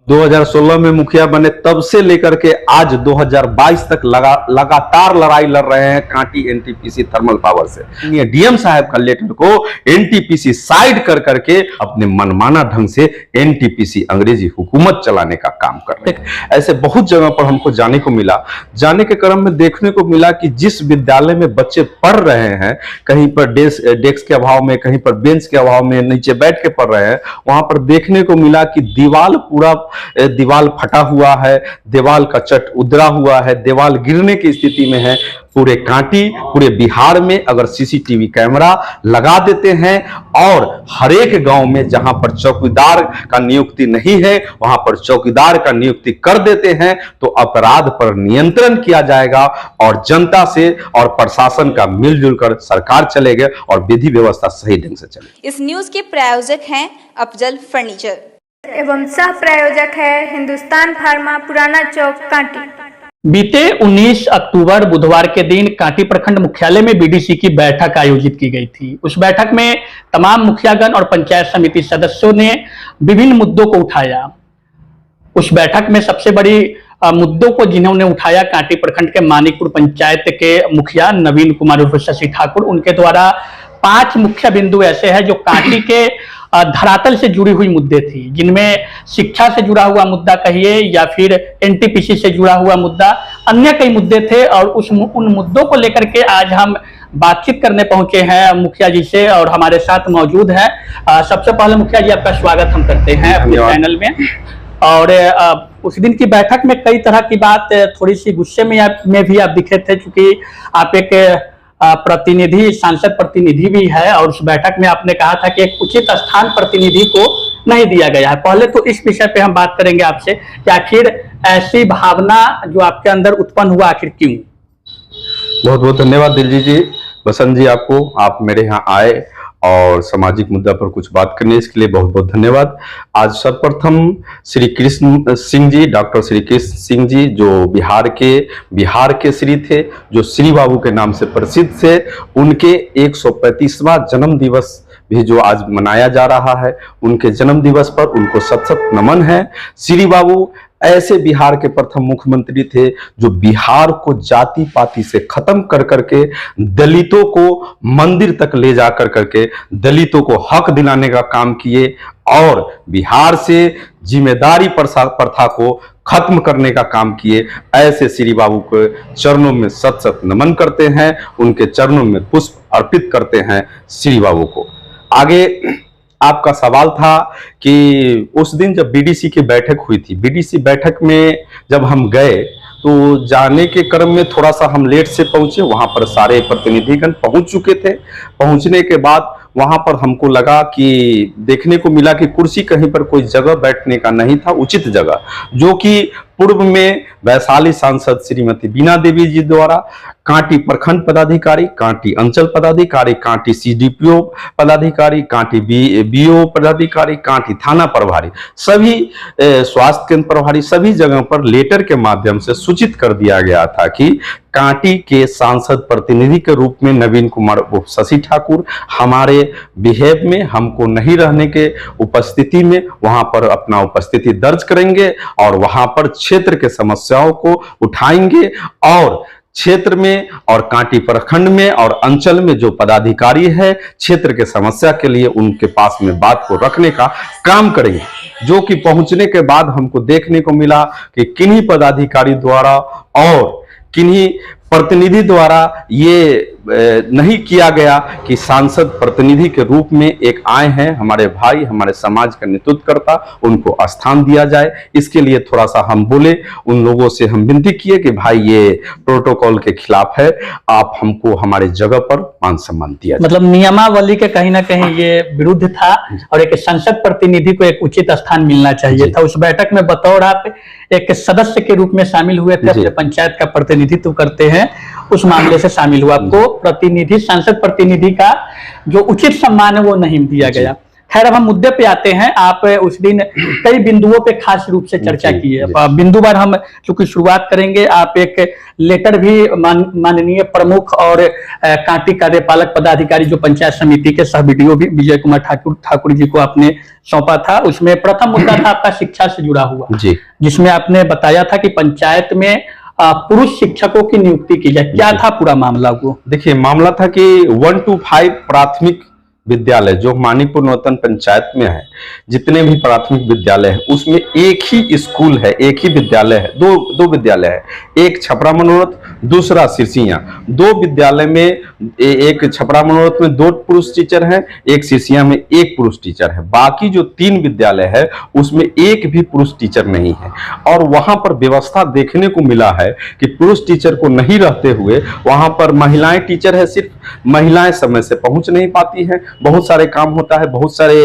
2016 में मुखिया बने तब से लेकर के आज 2022 तक लगातार लड़ाई लड़ रहे हैं कांटी एनटीपीसी थर्मल पावर से। डीएम साहब का लेटर को एनटीपीसी साइड कर करके अपने मनमाना ढंग से एनटीपीसी अंग्रेजी हुकूमत चलाने का काम कर रहे हैं। ऐसे बहुत जगह पर हमको जाने को मिला, जाने के क्रम में देखने को मिला कि जिस विद्यालय में बच्चे पढ़ रहे हैं, कहीं पर डेस्क के अभाव में, कहीं पर बेंच के अभाव में नीचे बैठ के पढ़ रहे हैं, वहां पर देखने को मिला कि दीवाल फटा हुआ है, दीवाल का चट उधरा हुआ है, दीवाल गिरने की स्थिति में है। पूरे कांटी, पूरे बिहार में अगर सीसीटीवी कैमरा लगा देते हैं और हर एक गांव में जहां पर चौकीदार का नियुक्ति नहीं है वहां पर चौकीदार का नियुक्ति कर देते हैं तो अपराध पर नियंत्रण किया जाएगा और जनता से और प्रशासन का मिलजुल कर सरकार चलेगी और विधि व्यवस्था सही ढंग से चलेगी। इस न्यूज के प्रायोजक हैं अफजल फर्नीचर एवं सह प्रायोजक है हिंदुस्तान फार्मा, पुराना चौक, कांटी। बीते 19 अक्टूबर बुधवार के दिन कांटी प्रखंड मुख्यालय में बीडीसी की बैठक आयोजित की गई थी। उस बैठक में तमाम मुखियागण और पंचायत समिति सदस्यों ने विभिन्न मुद्दों को उठाया। उस बैठक में सबसे बड़ी मुद्दों को जिन्होंने उठाया, कांटी प्रखंड के मानिकपुर पंचायत के मुखिया नवीन कुमार उर्फ शशि ठाकुर, उनके द्वारा 5 मुख्य बिंदु ऐसे हैं जो कांटी के धरातल से जुड़ी हुई मुद्दे थी, जिनमें शिक्षा से जुड़ा हुआ मुद्दा कहिए या फिर एनटीपीसी से जुड़ा हुआ मुद्दा, अन्य कई मुद्दे थे। और उन मुद्दों को लेकर के आज हम बातचीत करने पहुंचे हैं मुखिया जी से और हमारे साथ मौजूद हैं। सबसे पहले मुखिया जी आपका स्वागत हम करते हैं अपने चैनल में। और उस दिन की बैठक में कई तरह की बात, थोड़ी सी गुस्से में भी आप दिखे थे, क्योंकि आप एक प्रतिनिधि, सांसद प्रतिनिधि भी है और उस बैठक में आपने कहा था कि एक उचित स्थान प्रतिनिधि को नहीं दिया गया है। पहले तो इस विषय पे हम बात करेंगे आपसे कि आखिर ऐसी भावना जो आपके अंदर उत्पन्न हुआ आखिर क्यों? बहुत बहुत धन्यवाद दिलजीत जी, बसंत जी, आप मेरे यहाँ आए और सामाजिक मुद्दा पर कुछ बात करने, इसके लिए बहुत बहुत धन्यवाद। आज सर्वप्रथम श्री कृष्ण सिंह जी, डॉक्टर श्री कृष्ण सिंह जी, जो बिहार के श्री थे, जो श्री बाबू के नाम से प्रसिद्ध थे, उनके 135वां जन्म दिवस भी जो आज मनाया जा रहा है, उनके जन्म दिवस पर उनको सत नमन है। श्री बाबू ऐसे बिहार के प्रथम मुख्यमंत्री थे जो बिहार को जाति पाति से खत्म कर करके दलितों को मंदिर तक ले जा कर करके दलितों को हक दिलाने का काम किए और बिहार से जिम्मेदारी प्रथा को खत्म करने का काम किए। ऐसे श्री बाबू के चरणों में सत नमन करते हैं, उनके चरणों में पुष्प अर्पित करते हैं श्री बाबू को। आगे आपका सवाल था कि उस दिन जब बीडीसी की बैठक हुई थी, बीडीसी बैठक में जब हम गए तो जाने के क्रम में थोड़ा सा हम लेट से पहुंचे, वहां पर सारे प्रतिनिधिगण पहुंच चुके थे। पहुंचने के बाद वहां पर हमको लगा कि देखने को मिला कि कुर्सी कहीं पर कोई जगह बैठने का नहीं था, उचित जगह, जो कि पूर्व में वैशाली सांसद श्रीमती बीना देवी जी द्वारा कांटी प्रखंड पदाधिकारी, कांटी अंचल पदाधिकारी, कांटी सीडीपीओ पदाधिकारी, कांटी बीओ पदाधिकारी, कांटी थाना प्रभारी, सभी स्वास्थ्य केंद्र प्रभारी, सभी जगह पर लेटर के माध्यम से सूचित कर दिया गया था कि कांटी के सांसद प्रतिनिधि के रूप में नवीन कुमार उर्फ शशि ठाकुर हमारे बिहेव में, हमको नहीं रहने के उपस्थिति में वहां पर अपना उपस्थिति दर्ज करेंगे और वहां पर क्षेत्र के समस्याओं को उठाएंगे और क्षेत्र में और कांटी प्रखंड में और अंचल में जो पदाधिकारी है क्षेत्र के समस्या के लिए उनके पास में बात को रखने का काम करेंगे। जो कि पहुंचने के बाद हमको देखने को मिला कि किन्हीं पदाधिकारी द्वारा और किन्हीं प्रतिनिधि द्वारा ये नहीं किया गया कि सांसद प्रतिनिधि के रूप में एक आए हैं हमारे भाई, हमारे समाज का नेतृत्व करता, उनको स्थान दिया जाए। इसके लिए थोड़ा सा हम बोले, उन लोगों से हम विनती किए कि भाई ये प्रोटोकॉल के खिलाफ है, आप हमको हमारे जगह पर मान सम्मान दिया जाए। मतलब नियमावली के कहीं ना कहीं ये विरुद्ध था और एक संसद प्रतिनिधि को एक उचित स्थान मिलना चाहिए था। उस बैठक में बतौर आप एक सदस्य के रूप में शामिल हुए थे, अपने पंचायत का प्रतिनिधित्व करते हैं, उस मामले से शामिल हुआ। आपको प्रतिनिधि, सांसद प्रतिनिधि का जो उचित सम्मान है वो नहीं दिया गया। खैर अब हम मुद्दे पे आते हैं। आप उस दिन कई बिंदुओं पे खास रूप से चर्चा जी, की है। जी। बिंदुवार हम चूंकि शुरुआत करेंगे, आप एक लेटर भी माननीय प्रमुख और कांटी कार्यपालक पदाधिकारी जो पंचायत समिति के सह बीडीओ भी विजय कुमार ठाकुर जी को आपने सौंपा था। उसमें प्रथम मुद्दा था आपका शिक्षा से जुड़ा हुआ, जी। जिसमें आपने बताया था कि पंचायत में पुरुष शिक्षकों की नियुक्ति की जाए। क्या था पूरा मामला वो? देखिए, मामला था कि 1 to 5 प्राथमिक विद्यालय जो मानीपुर नौतन पंचायत में है, जितने भी प्राथमिक विद्यालय है उसमें एक ही स्कूल है, एक ही विद्यालय है, दो विद्यालय है, एक छपरा मनोरथ, दूसरा सिरसिया। दो विद्यालय में एक छपरा मनोरथ में 2 पुरुष टीचर हैं, एक सिरसिया में 1 पुरुष टीचर है। बाकी जो 3 विद्यालय है उसमें एक भी पुरुष टीचर नहीं है। और वहां पर व्यवस्था देखने को मिला है कि पुरुष टीचर को नहीं रहते हुए वहां पर महिलाएं टीचर है, सिर्फ महिलाएं समय से पहुंच नहीं पाती हैं। बहुत सारे काम होता है, बहुत सारे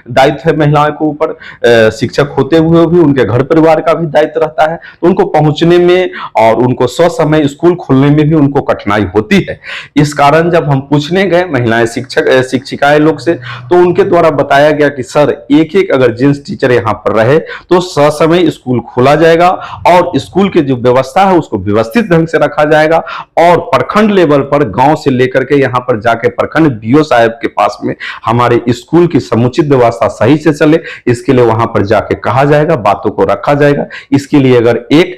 दायित्व है महिलाओं के ऊपर। शिक्षक होते हुए भी उनके घर परिवार का भी दायित्व रहता है, तो उनको पहुंचने में और उनको ससमय स्कूल खोलने में भी उनको कठिनाई होती है। इस कारण जब हम पूछने गए महिलाएं शिक्षिकाएं लोग से, तो उनके द्वारा बताया गया कि सर एक अगर जेंट्स टीचर यहाँ पर रहे तो ससमय स्कूल खोला जाएगा और स्कूल की जो व्यवस्था है उसको व्यवस्थित ढंग से रखा जाएगा। और प्रखंड लेवल पर गांव से लेकर के यहाँ पर जाके प्रखंड बीओ साहब के पास में हमारे स्कूल की समुचित व्यवस्था सही से चले, इसके लिए वहां पर जाके कहा जाएगा, बातों को रखा जाएगा। इसके लिए अगर एक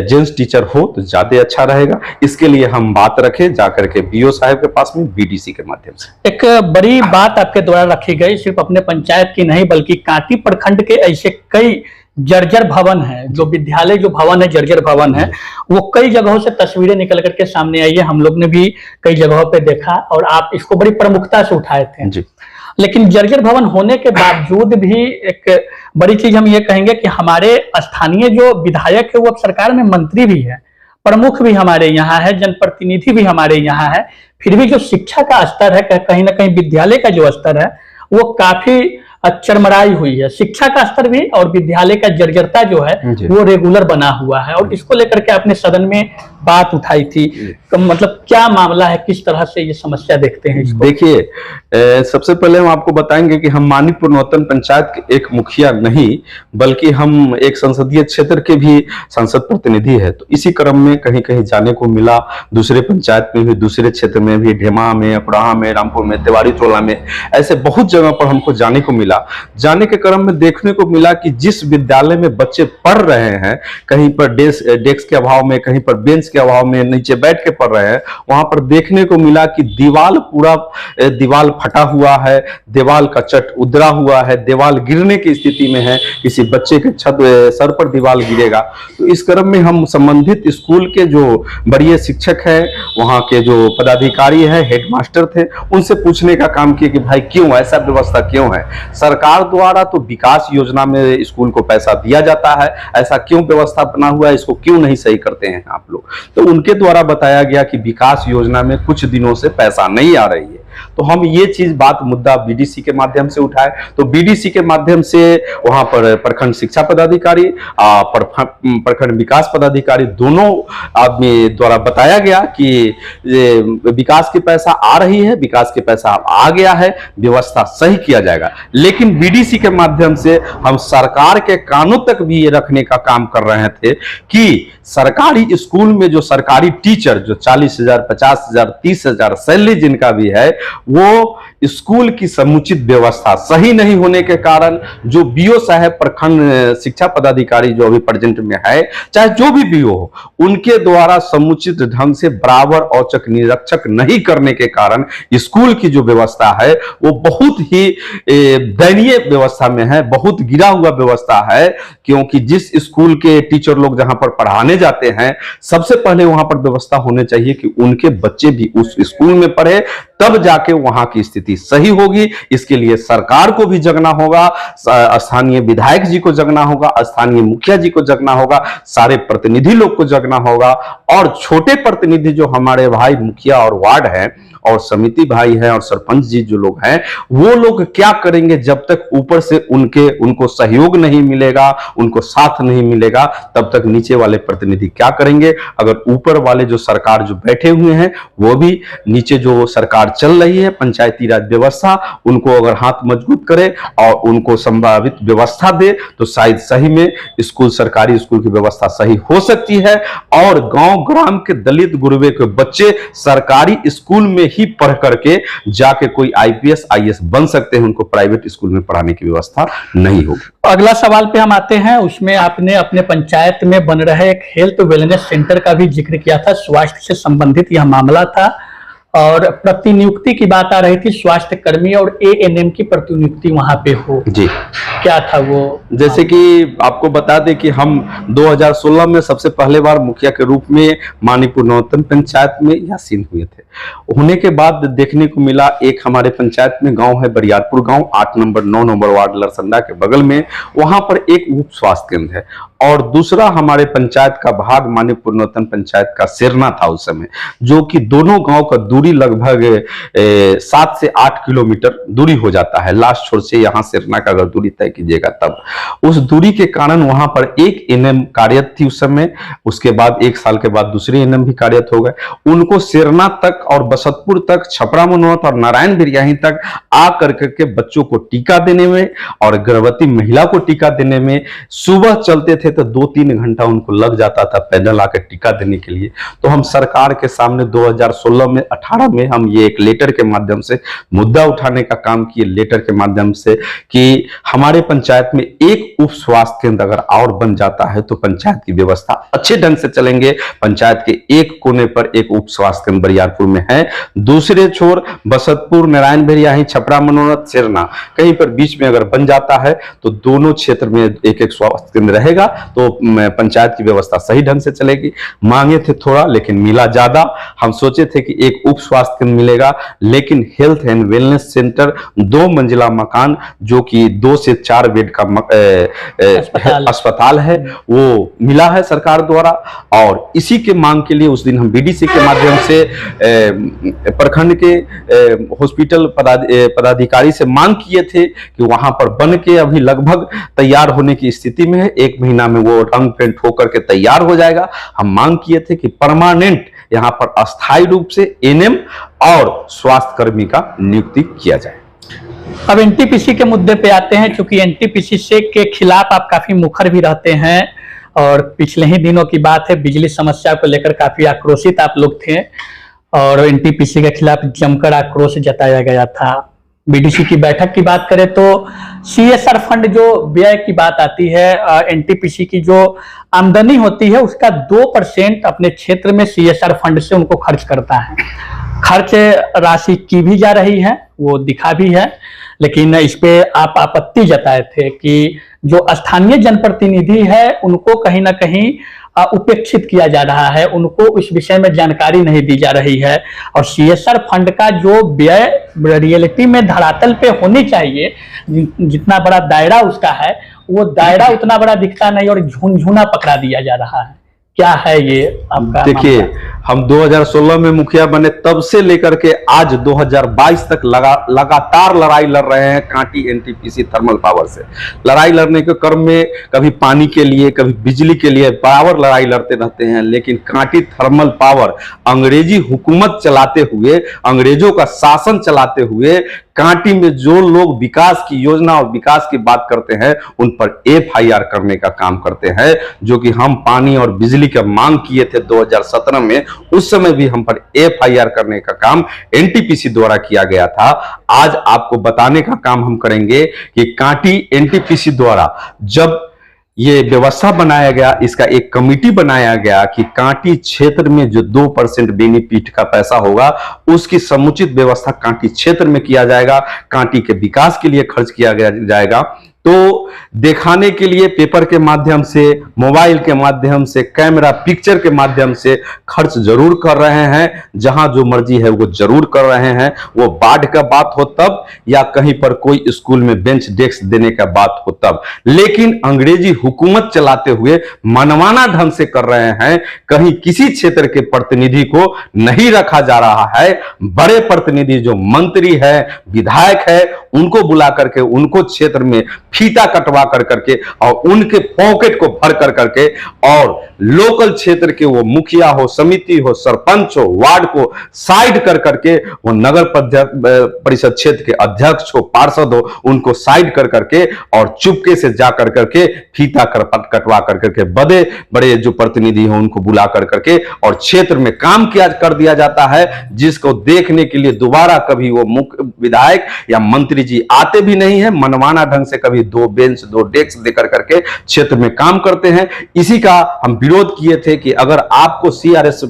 जेंट्स टीचर हो तो ज्यादा अच्छा रहेगा। इसके लिए हम बात रखें जाकर के बीओ साहब के पास में बीडीसी के माध्यम से। एक बड़ी बात आपके द्वारा रखी गई, सिर्फ अपने पंचायत की नहीं बल्कि कांटी प्रखंड के ऐसे कई जर्जर भवन है, जो विद्यालय जो भवन है जर्जर भवन है, वो कई जगहों से तस्वीरें निकल करके सामने आई है। हम लोग ने भी कई जगहों पे देखा और आप इसको बड़ी प्रमुखता से उठाए थे जी। लेकिन जर्जर भवन होने के बावजूद भी एक बड़ी चीज हम ये कहेंगे कि हमारे स्थानीय जो विधायक है वो अब सरकार में मंत्री भी है, प्रमुख भी हमारे यहाँ है, जनप्रतिनिधि भी हमारे यहाँ है, फिर भी जो शिक्षा का स्तर है, कहीं ना कहीं विद्यालय का जो स्तर है वो काफी चरमराई हुई है। शिक्षा का स्तर भी और विद्यालय का जर्जरता जो है वो रेगुलर बना हुआ है। और इसको लेकर के आपने सदन में बात उठाई थी, तो मतलब क्या मामला है, किस तरह से ये समस्या देखते हैं इसको? देखिए, सबसे पहले हम आपको बताएंगे कि हम मानीपुर नौतन पंचायत के एक मुखिया नहीं बल्कि हम एक संसदीय क्षेत्र के भी संसद प्रतिनिधि है। तो इसी क्रम में कहीं कहीं जाने को मिला, दूसरे पंचायत में भी, दूसरे क्षेत्र में भी, ढेमा में, अपराहा में, रामपुर में, तिवारी टोला में, ऐसे बहुत जगह पर हमको जाने को मिला। जाने के क्रम में देखने को मिला कि जिस विद्यालय में बच्चे पढ़ रहे हैं, कहीं पर डेस्क के अभाव में, कहीं पर बेंच के अभाव में नीचे बैठ के पढ़ रहे हैं, वहां पर देखने को मिला कि दीवाल फटा हुआ है, दीवाल का चट उधरा हुआ है, दीवाल गिरने की स्थिति में है, किसी बच्चे के सर पर दीवाल गिरेगा। तो इस क्रम में हम संबंधित स्कूल के जो वरीय शिक्षक है, वहां के जो पदाधिकारी है, हेडमास्टर थे, उनसे पूछने का काम किया कि भाई क्यों ऐसा व्यवस्था क्यों है? सरकार द्वारा तो विकास योजना में स्कूल को पैसा दिया जाता है, ऐसा क्यों व्यवस्था बना हुआ है, इसको क्यों नहीं सही करते हैं आप लोग? तो उनके द्वारा बताया गया कि विकास योजना में कुछ दिनों से पैसा नहीं आ रही है। तो हम ये चीज मुद्दा बीडीसी के माध्यम से उठाए, तो बीडीसी के माध्यम से वहां पर प्रखंड शिक्षा पदाधिकारी, प्रखंड विकास पदाधिकारी, दोनों आदमी द्वारा बताया गया कि विकास की पैसा आ रही है, विकास के पैसा आ गया है, व्यवस्था सही किया जाएगा। लेकिन बीडीसी के माध्यम से हम सरकार के कानों तक भी ये रखने का काम कर रहे थे कि सरकारी स्कूल में जो सरकारी टीचर जो 40,000, 50,000, 30,000 सैलरी जिनका भी है, वो स्कूल की समुचित व्यवस्था सही नहीं होने के कारण जो बीओ साहब प्रखंड शिक्षा पदाधिकारी जो अभी प्रेजेंट में है, चाहे जो भी बीओ हो, उनके द्वारा समुचित ढंग से बराबर औचक निरीक्षक नहीं करने के कारण स्कूल की जो व्यवस्था है वो बहुत ही दयनीय व्यवस्था में है, बहुत गिरा हुआ व्यवस्था है। क्योंकि जिस स्कूल के टीचर लोग जहां पर पढ़ाने जाते हैं, सबसे पहले वहां पर व्यवस्था होनी चाहिए कि उनके बच्चे भी उस स्कूल में पढ़े, तब जाके वहां की स्थिति सही होगी। इसके लिए सरकार को भी जगना होगा, स्थानीय विधायक जी को जगना होगा, स्थानीय मुखिया जी को जगना होगा, सारे प्रतिनिधि लोग को जगना होगा। और छोटे प्रतिनिधि जो हमारे भाई मुखिया और वार्ड है और समिति भाई है और सरपंच जी जो लोग हैं, वो लोग क्या करेंगे जब तक ऊपर से उनको सहयोग नहीं मिलेगा, उनको साथ नहीं मिलेगा, तब तक नीचे वाले प्रतिनिधि क्या करेंगे? अगर ऊपर वाले जो सरकार जो बैठे हुए हैं वो भी नीचे जो सरकार चल चल रही है। पंचायती राज व्यवस्था उनको अगर हाथ मजबूत करे और उनको संभावित व्यवस्था दे तो शायद सही में स्कूल, सरकारी स्कूल की व्यवस्था सही हो सकती है और गांव ग्राम के दलित गुरबे के बच्चे सरकारी स्कूल में ही पढ़ करके जाके कोई आईपीएस आईएएस बन सकते हैं। उनको प्राइवेट स्कूल में पढ़ाने की व्यवस्था नहीं होगी। अगला सवाल पे हम आते हैं, उसमें आपने अपने पंचायत में बन रहे एक हेल्थ वेलनेस सेंटर का भी जिक्र किया था। स्वास्थ्य से संबंधित यह मामला था और प्रतिनियुक्ति की बात आ रही थी, स्वास्थ्य कर्मी और एएनएम की प्रतिनियुक्ति वहां पे हो जी। क्या था वो? जैसे कि आपको बता दें कि हम 2016 में सबसे पहले बार मुखिया के रूप में मानीपुर नौतन पंचायत में यासीन हुए थे। होने के बाद देखने को मिला, एक हमारे पंचायत में गांव है बरियारपुर गांव, 8 नंबर 9 नंबर वार्ड लरसंडा के बगल में, वहां पर एक उप स्वास्थ्य केंद्र है और दूसरा हमारे पंचायत का भाग मानीपुर नौतन पंचायत का सेरना था उस समय, जो कि दोनों गांव का दूरी लगभग 7 से 8 किलोमीटर दूरी हो जाता है। लास्ट छोर से यहाँ सेरना का अगर दूरी तय कीजिएगा तब उस दूरी के कारण वहां पर एक एनएम कार्यरत थी उस समय। उसके बाद 1 साल के बाद दूसरी एनएम भी कार्यरत हो गए। उनको सेरना तक और बसतपुर तक, छपरा मनोहत और नारायण बिरयाही तक आ करके बच्चों को टीका देने में और गर्भवती महिला को टीका देने में सुबह चलते थे तो 2-3 घंटा उनको लग जाता था पैदल आकर टीका देने के लिए। तो हम सरकार के सामने 2016 में 18 में हम ये एक लेटर के माध्यम से मुद्दा उठाने का काम किए, लेटर के माध्यम से कि हमारे पंचायत में एक उप स्वास्थ्य केंद्र अगर और बन जाता है तो पंचायत की व्यवस्था अच्छे ढंग से चलेंगे। पंचायत के एक कोने पर एक उप स्वास्थ्य केंद्र बरियारपुर में है, दूसरे छोर बसतपुर, नारायण बिरयाही, छपरा मनोरथ, सेरना कहीं पर बीच में अगर बन जाता है तो दोनों क्षेत्र में एक एक स्वास्थ्य केंद्र रहेगा तो पंचायत की व्यवस्था सही ढंग से चलेगी। मांगे थे थोड़ा लेकिन मिला ज्यादा। हम सोचे थे कि एक उप स्वास्थ्य केंद्र मिलेगा, लेकिन हेल्थ एंड वेलनेस सेंटर 2 मंजिला मकान जो कि 2 से 4 बेड का अस्पताल है वो मिला है सरकार द्वारा। और इसी के मांग के लिए उस दिन हम बीडीसी के माध्यम से प्रखंड के हॉस्पिटल पदाधिकारी से मांग किए थे कि वहां पर बन के अभी लगभग तैयार होने की स्थिति में है, 1 महीना में वो रंग पेंट होकर के तैयार हो जाएगा। हम मांग किए थे कि परमानेंट यहाँ पर अस्थायी रूप से एनएम और स्वास्थ्य कर्मी का नियुक्ति किया जाए। अब एनटीपीसी के मुद्दे पे आते हैं, क्योंकि एनटीपीसी से के खिलाफ आप काफी मुखर भी रहते हैं और पिछले ही दिनों की बात है, बिजली समस्या को लेकर काफी आक्रोशित आप लोग थे और एनटीपीसी के खिलाफ जमकर आक्रोश जताया गया था। बीडीसी की बैठक की बात करें तो सीएसआर फंड जो व्यय की बात आती है, एनटीपीसी की जो आमदनी होती है उसका 2% अपने क्षेत्र में सीएसआर फंड से उनको खर्च करता है। खर्च राशि की भी जा रही है, वो दिखा भी है, लेकिन इस पे आप आपत्ति जताए थे कि जो स्थानीय जनप्रतिनिधि है उनको कहीं ना कहीं उपेक्षित किया जा रहा है, उनको इस विषय में जानकारी नहीं दी जा रही है और सीएसआर फंड का जो व्यय रियलिटी में धरातल पे होनी चाहिए, जितना बड़ा दायरा उसका है वो दायरा उतना बड़ा दिखता नहीं और झुनझुना पकड़ा दिया जा रहा है। क्या है ये आपका? देखिए, हम 2016 में मुखिया बने तब से लेकर के आज 2022 तक लगातार लड़ाई लड़ रहे हैं कांटी एनटीपीसी थर्मल पावर से। लड़ाई लड़ने के क्रम में कभी पानी के लिए, कभी बिजली के लिए बराबर लड़ाई लड़ते रहते हैं, लेकिन कांटी थर्मल पावर अंग्रेजी हुकूमत चलाते हुए, अंग्रेजों का शासन चलाते हुए कांटी में जो लोग विकास की योजना और विकास की बात करते हैं उन पर एफआईआर करने का काम करते हैं, जो कि हम पानी और बिजली का मांग किए थे 2017 में, उस समय भी हम पर एफआईआर करने का काम एनटीपीसी द्वारा किया गया था। आज आपको बताने का काम हम करेंगे कि कांटी एनटीपीसी द्वारा जब ये व्यवस्था बनाया गया, इसका एक कमिटी बनाया गया कि कांटी क्षेत्र में जो 2% बेनिफिट का पैसा होगा उसकी समुचित व्यवस्था कांटी क्षेत्र में किया जाएगा, कांटी के विकास के लिए खर्च किया जाएगा। तो दिखाने के लिए पेपर के माध्यम से, मोबाइल के माध्यम से, कैमरा पिक्चर के माध्यम से खर्च जरूर कर रहे हैं, जहां जो मर्जी है वो जरूर कर रहे हैं। वो बाढ़ का बात हो तब या कहीं पर कोई स्कूल में बेंच डेस्क देने का बात हो तब, लेकिन अंग्रेजी हुकूमत चलाते हुए मनमाना ढंग से कर रहे हैं। कहीं किसी क्षेत्र के प्रतिनिधि को नहीं रखा जा रहा है। बड़े प्रतिनिधि जो मंत्री है, विधायक है, उनको बुला करके उनको क्षेत्र में फीता कटवा कर करके और उनके पॉकेट को भर कर करके और लोकल क्षेत्र के वो मुखिया हो, समिति हो, सरपंच हो, वार्ड को साइड कर करके वो नगर परिषद क्षेत्र के अध्यक्ष हो, पार्षद हो, उनको साइड कर करके और चुपके से जा कर करके फीता कटवा कर करके बड़े बड़े जो प्रतिनिधि हो उनको बुला कर करके और क्षेत्र में काम किया कर दिया जाता है, जिसको देखने के लिए दोबारा कभी वो मुख्य विधायक या मंत्री जी आते भी नहीं है। मनमाना ढंग से कभी 2 बेंच 2 डेस्क देकर करके क्षेत्र में काम करते हैं। इसी का हम विरोध किए थे कि अगर आपको सीआरएस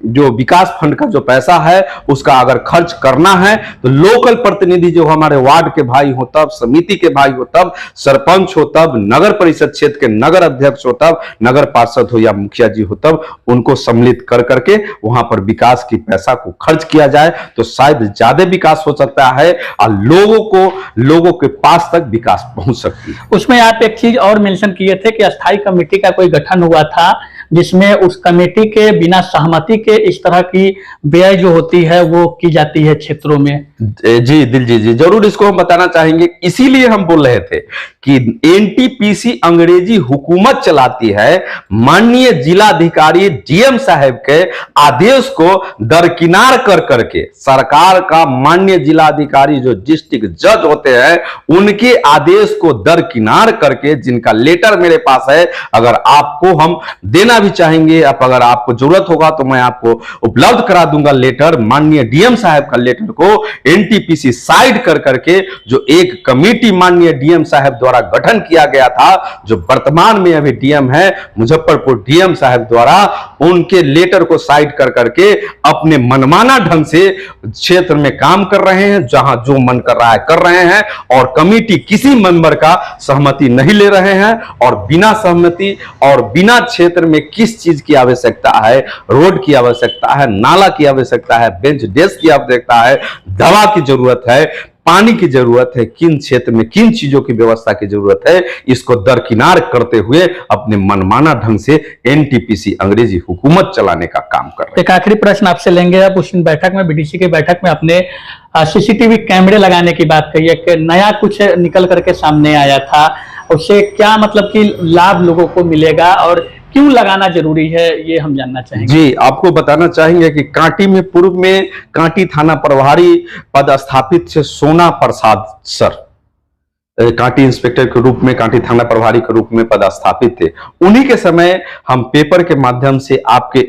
जो विकास फंड का जो पैसा है उसका अगर खर्च करना है तो लोकल प्रतिनिधि जो हमारे वार्ड के भाई हो, तब समिति के भाई हो, तब सरपंच हो, तब नगर परिषद क्षेत्र के नगर अध्यक्ष हो, तब नगर पार्षद हो या मुखिया जी हो, तब उनको सम्मिलित कर करके वहां पर विकास की पैसा को खर्च किया जाए तो शायद ज्यादा विकास हो सकता है और लोगों के पास तक विकास पहुंच सकती है। उसमें आप एक चीज और मेंशन किए थे कि अस्थायी कमेटी का कोई गठन हुआ था जिसमें उस कमेटी के बिना सहमति के इस तरह की व्यय जो होती है वो की जाती है क्षेत्रों में। जी दिलजीत जी, जरूर इसको हम बताना चाहेंगे। इसीलिए हम बोल रहे थे कि एनटीपीसी अंग्रेजी हुकूमत चलाती है। माननीय जिलाधिकारी डीएम साहब के आदेश को दरकिनार कर करके सरकार का माननीय जिलाधिकारी जो डिस्ट्रिक्ट जज होते हैं उनके आदेश को दरकिनार करके, जिनका लेटर मेरे पास है, अगर आपको हम देना भी चाहेंगे, अगर आपको जरूरत होगा तो मैं आपको उपलब्ध करा दूंगा लेटर। माननीय डीएम साहब का लेटर को एनटीपीसी साइड कर करके जो एक कमेटी माननीय डीएम साहब द्वारा गठन किया गया था, जो वर्तमान में अभी डीएम है मुजफ्फरपुर डीएम साहब द्वारा, उनके लेटर को साइड कर करके अपने मनमाना ढंग से क्षेत्र में काम कर रहे हैं, जहां जो मन कर रहा है कर रहे हैं और कमेटी किसी मेंबर का सहमति नहीं ले रहे हैं। और बिना सहमति और बिना क्षेत्र में किस चीज की आवश्यकता है, रोड की आवश्यकता है, नाला की आवश्यकता है, बेंच डेस्क की आवश्यकता है, दवा की जरूरत है, पानी की जरूरत है, किन क्षेत्र में किन चीजों की व्यवस्था की जरूरत है, इसको दरकिनार करते हुए अपने मनमाना ढंग से एनटीपीसी अंग्रेजी हुकूमत चलाने का काम कर रहे हैं। एक आखिरी प्रश्न आपसे लेंगे। अब उस बैठक में, बीडीसी की बैठक में अपने सीसीटीवी कैमरे लगाने की बात कही है कि नया कुछ निकल करके सामने आया था, उससे क्या मतलब कि लाभ लोगों को मिलेगा और क्यों लगाना जरूरी है, ये हम जानना चाहेंगे। जी, आपको बताना चाहेंगे कि कांटी में पूर्व में कांटी थाना प्रभारी पदस्थापित थे सोना प्रसाद सर, कांटी इंस्पेक्टर के रूप में, कांटी थाना प्रभारी के रूप में पदस्थापित थे। उन्हीं के समय हम पेपर के माध्यम से, आपके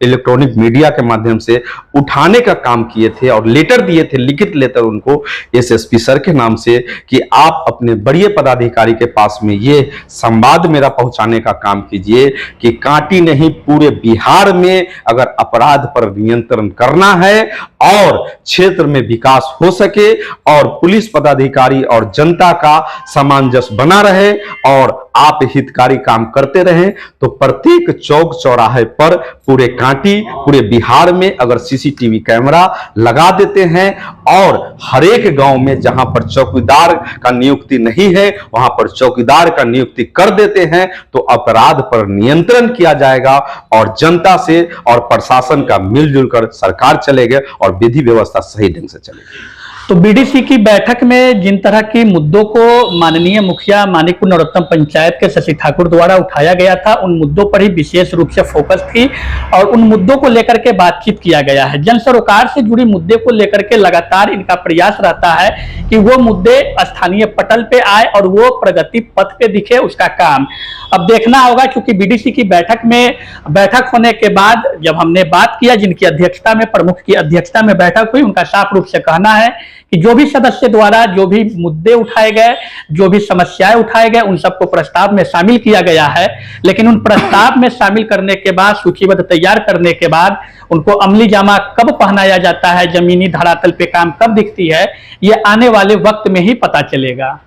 इलेक्ट्रॉनिक मीडिया के माध्यम से उठाने का काम किए थे और लेटर दिए थे, लिखित लेटर उनको एसएसपी सर के नाम से कि आप अपने बड़े पदाधिकारी के पास में ये संवाद मेरा पहुंचाने का काम कीजिए कि कांटी नहीं पूरे बिहार में अगर अपराध पर नियंत्रण करना है और क्षेत्र में विकास हो सके और पुलिस पदाधिकारी और जनता का सामंजस्य बना रहे और आप हितकारी काम करते रहें, तो प्रत्येक चौक चौराहे पर पूरे कांटी, पूरे बिहार में अगर सीसीटीवी कैमरा लगा देते हैं और हर एक गांव में जहां पर चौकीदार का नियुक्ति नहीं है वहां पर चौकीदार का नियुक्ति कर देते हैं, तो अपराध पर नियंत्रण किया जाएगा और जनता से और प्रशासन का मिलजुल कर सरकार चलेगी और विधि व्यवस्था सही ढंग से चलेगी। तो बीडीसी की बैठक में जिन तरह के मुद्दों को माननीय मुखिया मानिकपुर नरोत्तम पंचायत के शशि ठाकुर द्वारा उठाया गया था, उन मुद्दों पर ही विशेष रूप से फोकस थी और उन मुद्दों को लेकर के बातचीत किया गया है। जन सरोकार से जुड़ी मुद्दे को लेकर के लगातार इनका प्रयास रहता है कि वो मुद्दे स्थानीय पटल पे आए और वो प्रगति पथ पे दिखे, उसका काम अब देखना होगा। क्योंकि बीडीसी की बैठक होने के बाद जब हमने बात किया, जिनकी अध्यक्षता में, प्रमुख की अध्यक्षता में बैठक हुई, उनका साफ रूप से कहना है कि जो भी सदस्य द्वारा जो भी मुद्दे उठाए गए, जो भी समस्याएं उठाए गए, उन सबको प्रस्ताव में शामिल किया गया है। लेकिन उन प्रस्ताव में शामिल करने के बाद, सूचीबद्ध तैयार करने के बाद उनको अमली जामा कब पहनाया जाता है, जमीनी धरातल पे काम कब दिखती है, ये आने वाले वक्त में ही पता चलेगा।